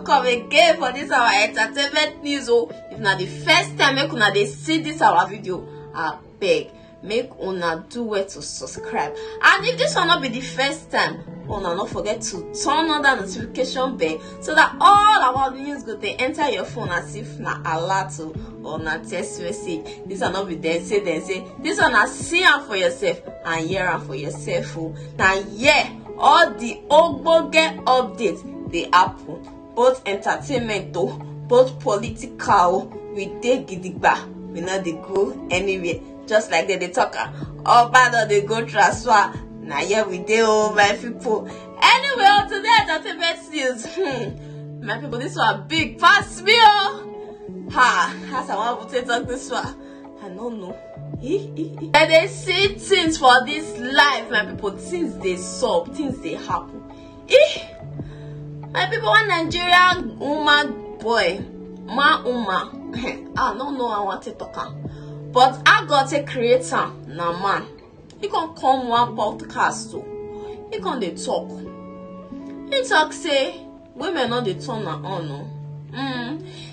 welcome again for this our entertainment news. Oh, if not the first time make una dey see this our video, I beg make una do well to subscribe, and if this will not be the first time, una not forget to turn on that notification bell so that all our news go dey enter your phone as if na alert or na text message. This will not be there say this one na see am for yourself and hear am for yourself. Oh, now yeah, all the ogbonge updates dey happen, both entertainment both political. We dey gidigba, we not dey go anywhere. Just like they talk, all bad or they go transfer. Now yeah, we dey my people. Anyway, on today entertainment news. My people, this one big pass me as I want to talk this one. I don't know. And they see things for this life, my people. Things they solve, things they happen. My people, one Nigerian woman boy, I don't know I want to talk. But I got a creator, na man. He can come one podcast too. He can they talk. He talk say women not they turn on no.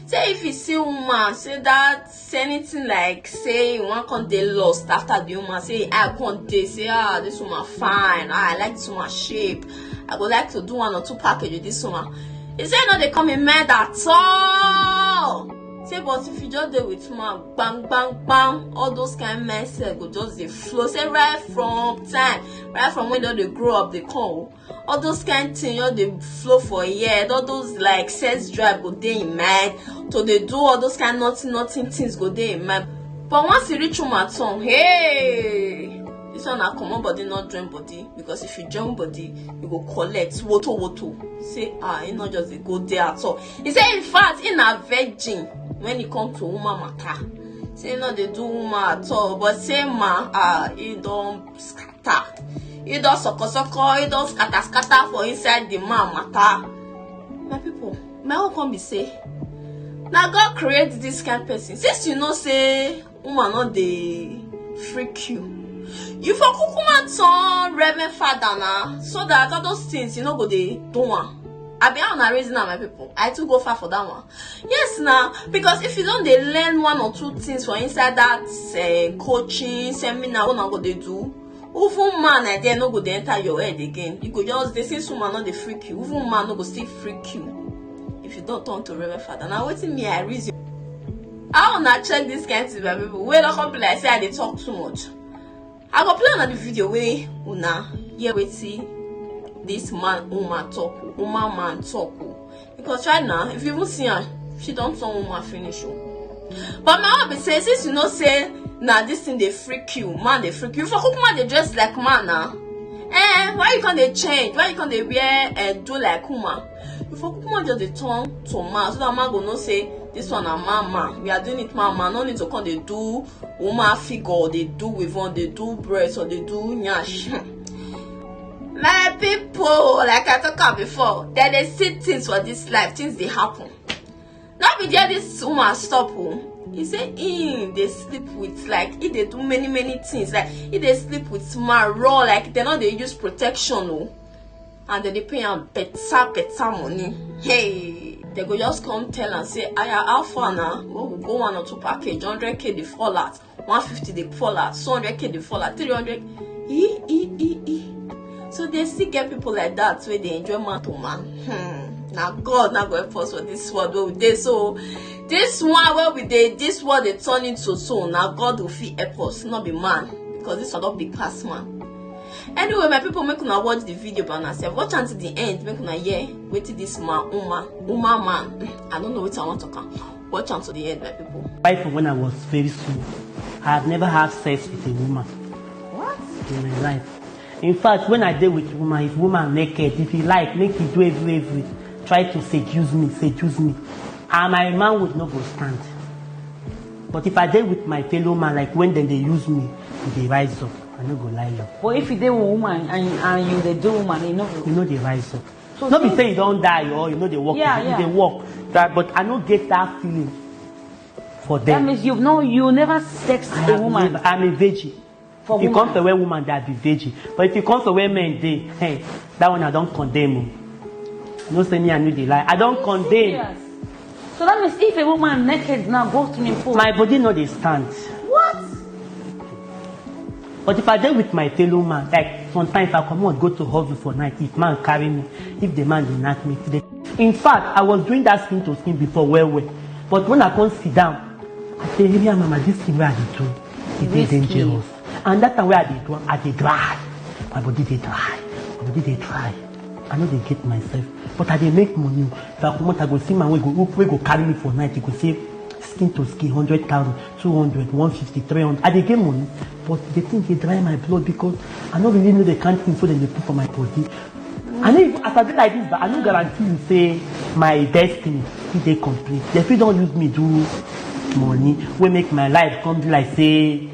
Say if you see woman say that, say anything like say one can they lost after the woman say I can't they say this woman fine, I like this woman shape, I would like to do 1 or 2 package with this woman. He say no they come in mad at all. Say, but if you just do with man, bang, bang, bang, all those kind of messages go just they flow. Say, right from when they grow up, they come. All those kind of things, they flow for a year. All those like sex drive go they in mind. So they do all those kind of nothing things go they in mind. But once you reach my tongue, hey, this one na common body, not join body. Because if you join body, you go collect woto. Say, it not just go there at all. He say, in fact, in a virgin. When it comes to woman matter, say no they do woman at all, but say man, he don't scatter, he don't sucker, he don't scatter for inside the man matter. My people, my own come be say, now God create this kind of person. Since you know say woman not they freak you for kukuma turn Reverend Father now, so that all those things you know go they do one. I be on a reason now, my people. I too go far for that one. Yes, now because if you don't they learn 1 or 2 things for inside that coaching seminar, what not go they do? Even man and they no go they enter your head again. You go just they say woman not they freak you. Even man no go still freak you if you don't turn to Reverend Father. Now waiting me I reason. I wanna check this kind of thing, my people. Wait, don't come be like say I they talk too much. I go play on the video way una yeah wait see. This man woman talk, woman man talk. Because right now, if you even see her, she don't turn woman finish. But my hobby says, since you know say nah this thing they freak you, man they freak you. For woman they dress like man now. Why you can't they change? Why you can't they wear and do like woman? For woman just they turn to man, so that man go no say this one a man. We are doing it man. No need to come they do woman figure, they do with one, they do breast or they do nyash. My people, like I talked about before, that they see things for this life, things they happen. Now be there this woman stop he say they sleep with like if they do many things, like if they sleep with man raw, like they know they use protection and then they pay them better money. Hey, they go just come tell and say how far now we'll go 1 or 2 package, 100k they fall out, 150 they fall out, 200k they fall out, 300 So they still get people like that where they enjoy man to man. Now God not going for us for this world where we did. So this one where we did this world they turn into so now God will feel help us, not be man, because this will not be past man. Anyway, my people, make una watch the video by yourself. Watch until the end. Make una hear wait till this man, woman man. I don't know what I want to come. Watch until the end, my people. Wife, when I was very small, I have never had sex with a woman. What? In my life. In fact, when I deal with woman, if woman naked, if you like, make you do every, try to seduce me, and my man would not go stand. But if I deal with my fellow man, like when they use me, they rise up. I no go lie you. But if you deal with woman and you they do woman, they know they rise up. So not be saying you don't die or you know they walk, they walk. But I don't get that feeling for them. That means you never sex a woman. I'm a virgin. If you come to where woman that be virgin, but if you come to where men they, hey, that one I don't condemn. No say me and you dey lie. I don't condemn. Yes. So that means if a woman naked now go to me pool. My body no dey stand. What? But if I dey with my fellow man, like sometimes if I come out go to hustle for night, if man carry me, if the man dey knack me, in fact, I was doing that skin to skin before well. But when I come sit down, I say, "Really, mama, this thing where I dey do, it dey dangerous." And that time where I dey dry. My body dey dry. My body dey dry. I know they get myself, but I dey make money. If I come out, I go see my way go carry me for night. He go say skin to skin, 100,000, 200, 150, 300. I dey get money, but the thing dey dry my blood because I don't really know the kind thing so they put for my body. And if as I dey like this, but I no guarantee you say my destiny if they complete. They fit don't use me do money, we make my life come be like say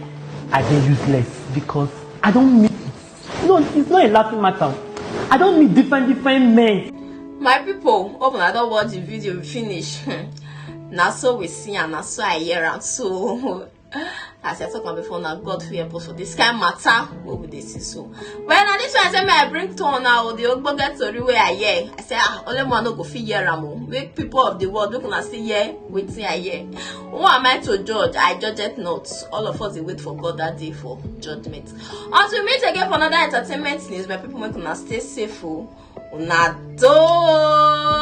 I dey useless because I don't meet. No, it's not a laughing matter. I don't meet different men. My people, hope I don't watch the video finish. Now so we see and now so I hear and so as I talk about before now God fear for this kind of matter what would they see so. When I this one I say I bring tone now the Ogbo get story where I hear. I say only one no go fit hear am. Make people of the world look and see hear waiting I hear. Who am I to judge? I judge it not. All of us they wait for God that day for judgment. Until we meet again for another entertainment news, my people make una stay safe. Una do.